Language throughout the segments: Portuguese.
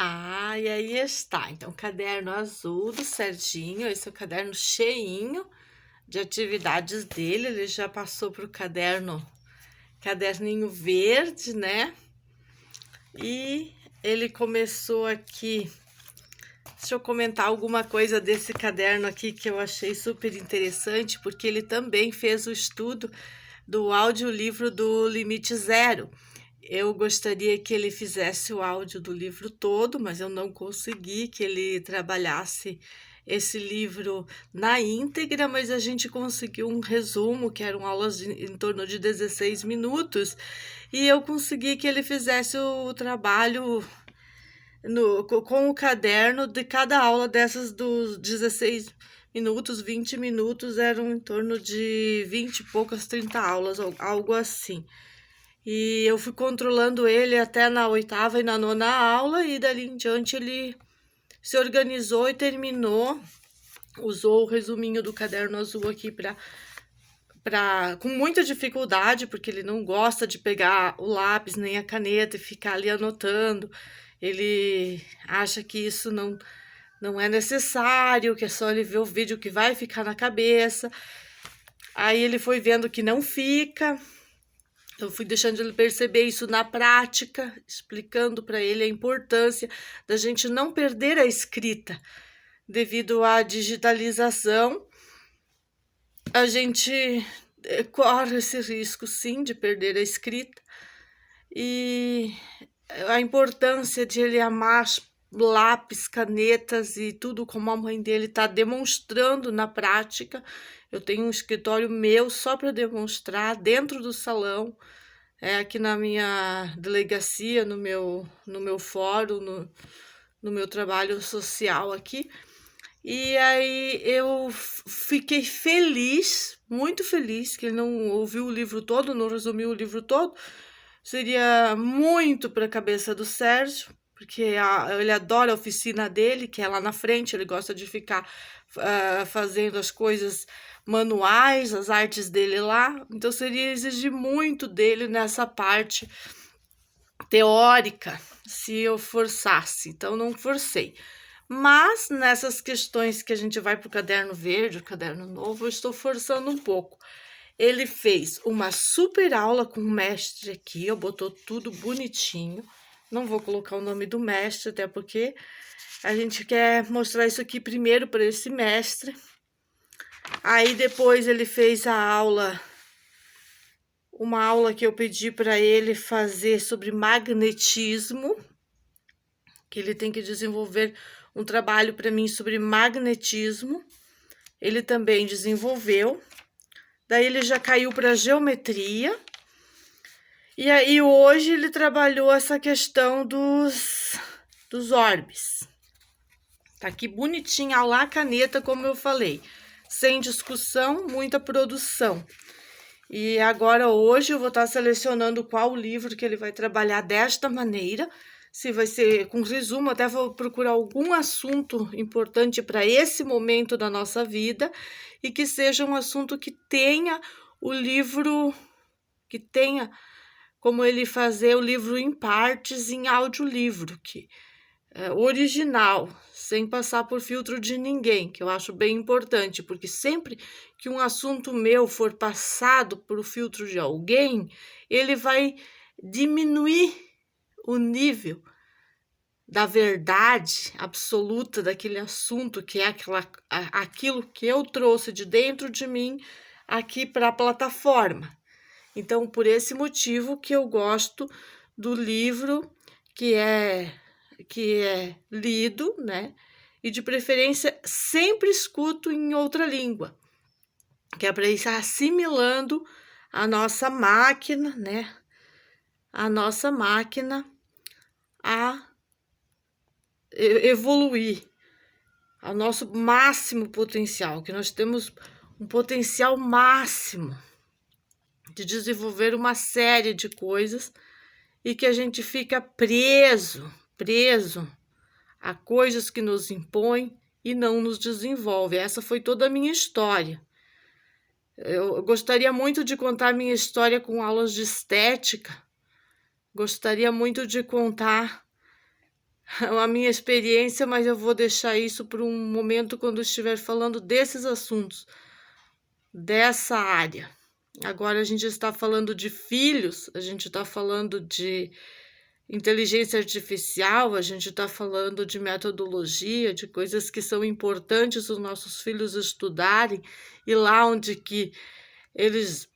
Ah, e aí está. Então, caderno azul do Serginho, esse é o caderno cheinho de atividades dele. Ele já passou para o caderninho verde, né? E ele começou aqui. Deixa eu comentar alguma coisa desse caderno aqui que eu achei super interessante, porque ele também fez o estudo do audiolivro do Limite Zero. Eu gostaria que ele fizesse o áudio do livro todo, mas eu não consegui que ele trabalhasse esse livro na íntegra, mas a gente conseguiu um resumo, que eram aulas em torno de 16 minutos, e eu consegui que ele fizesse o trabalho com o caderno de cada aula dessas dos 16 minutos, 20 minutos, eram em torno de 20 e poucas, 30 aulas, algo assim. E eu fui controlando ele até na oitava e na nona aula, e dali em diante ele se organizou e terminou. Usou o resuminho do caderno azul aqui com muita dificuldade, porque ele não gosta de pegar o lápis nem a caneta e ficar ali anotando. Ele acha que isso não é necessário, que é só ele ver o vídeo que vai ficar na cabeça. Aí ele foi vendo que não fica. Eu fui deixando ele perceber isso na prática, explicando para ele a importância da gente não perder a escrita. Devido à digitalização, a gente corre esse risco, sim, de perder a escrita. E a importância de ele amar lápis, canetas e tudo como a mãe dele está demonstrando na prática. Eu tenho um escritório meu só para demonstrar dentro do salão, aqui na minha delegacia, no meu fórum, no meu trabalho social aqui. E aí eu fiquei feliz, muito feliz, que ele não ouviu o livro todo, não resumiu o livro todo. Seria muito para a cabeça do Sérgio, porque ele adora a oficina dele, que é lá na frente, ele gosta de ficar fazendo as coisas manuais, as artes dele lá. Então seria exigir muito dele nessa parte teórica, se eu forçasse. Então não forcei. Mas nessas questões que a gente vai para o caderno verde, o caderno novo, eu estou forçando um pouco. Ele fez uma super aula com o mestre aqui, eu botou tudo bonitinho. Não vou colocar o nome do mestre, até porque a gente quer mostrar isso aqui primeiro para esse mestre. Aí depois ele fez uma aula que eu pedi para ele fazer sobre magnetismo, que ele tem que desenvolver um trabalho para mim sobre magnetismo. Ele também desenvolveu. Daí ele já caiu para geometria. E aí hoje ele trabalhou essa questão dos orbes. Tá aqui bonitinha lá a caneta, como eu falei. Sem discussão, muita produção. E agora hoje eu vou estar selecionando qual livro que ele vai trabalhar desta maneira. Se vai ser com resumo, até vou procurar algum assunto importante para esse momento da nossa vida e que seja um assunto que tenha o livro, que tenha como ele fazer o livro em partes em audiolivro, que é original, sem passar por filtro de ninguém, que eu acho bem importante, porque sempre que um assunto meu for passado por o filtro de alguém, ele vai diminuir o nível da verdade absoluta daquele assunto, que é aquilo que eu trouxe de dentro de mim aqui para a plataforma. Então, por esse motivo que eu gosto do livro que é lido, né? E de preferência sempre escuto em outra língua, que é para ir assimilando a nossa máquina, né? A nossa máquina a evoluir ao nosso máximo potencial, que nós temos um potencial máximo de desenvolver uma série de coisas e que a gente fica preso a coisas que nos impõem e não nos desenvolve. Essa foi toda a minha história. Eu gostaria muito de contar a minha história com aulas de estética. Gostaria muito de contar a minha experiência, mas eu vou deixar isso para um momento quando estiver falando desses assuntos, dessa área. Agora a gente está falando de filhos, a gente está falando de inteligência artificial, a gente está falando de metodologia, de coisas que são importantes os nossos filhos estudarem, e lá onde que eles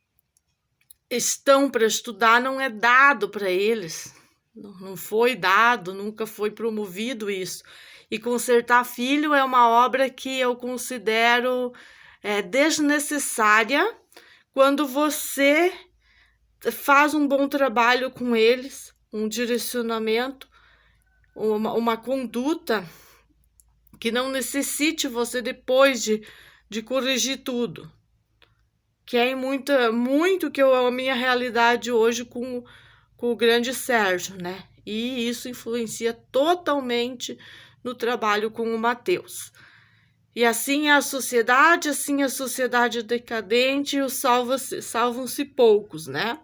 estão para estudar não é dado para eles, não foi dado, nunca foi promovido isso. E consertar filho é uma obra que eu considero desnecessária quando você faz um bom trabalho com eles, um direcionamento, uma conduta que não necessite você depois de corrigir tudo. Que é muito que a minha realidade hoje com o grande Sérgio, né? E isso influencia totalmente no trabalho com o Mateus. E assim é a sociedade decadente, e os salvam-se poucos, né?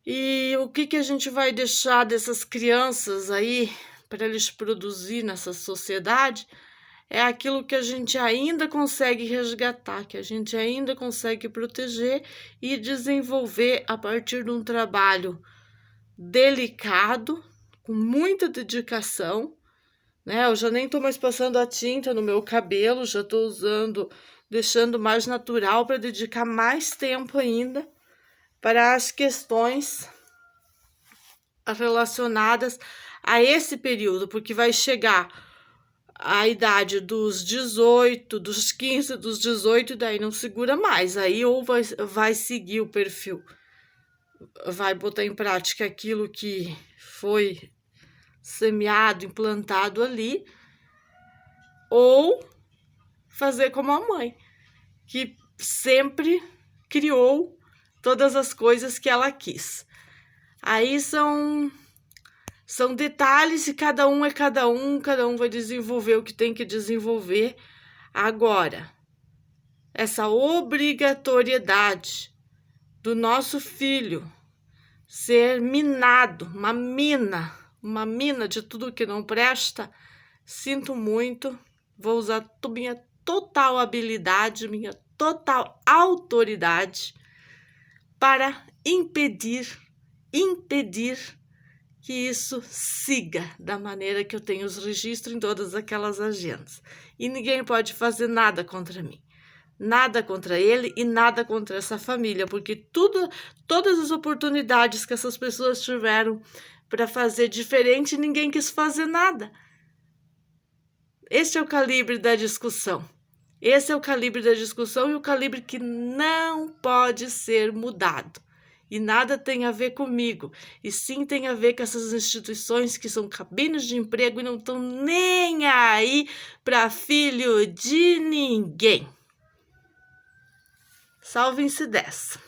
E o que a gente vai deixar dessas crianças aí para eles produzir nessa sociedade é aquilo que a gente ainda consegue resgatar, que a gente ainda consegue proteger e desenvolver a partir de um trabalho delicado, com muita dedicação, né? Eu já nem estou mais passando a tinta no meu cabelo, já estou usando, deixando mais natural para dedicar mais tempo ainda para as questões relacionadas a esse período, porque vai chegar a idade dos 18, dos 15, dos 18, daí não segura mais, aí ou vai seguir o perfil, vai botar em prática aquilo que foi semeado, implantado ali, ou fazer como a mãe, que sempre criou todas as coisas que ela quis. Aí são detalhes e cada um vai desenvolver o que tem que desenvolver. Agora, essa obrigatoriedade do nosso filho ser minado, uma mina de tudo que não presta, sinto muito, vou usar minha total habilidade, minha total autoridade para impedir que isso siga da maneira que eu tenho os registros em todas aquelas agendas. E ninguém pode fazer nada contra mim. Nada contra ele e nada contra essa família, porque todas as oportunidades que essas pessoas tiveram para fazer diferente, ninguém quis fazer nada. Esse é o calibre da discussão. Esse é o calibre da discussão e o calibre que não pode ser mudado. E nada tem a ver comigo, e sim tem a ver com essas instituições que são cabines de emprego e não estão nem aí para filho de ninguém. Salvem-se dessa.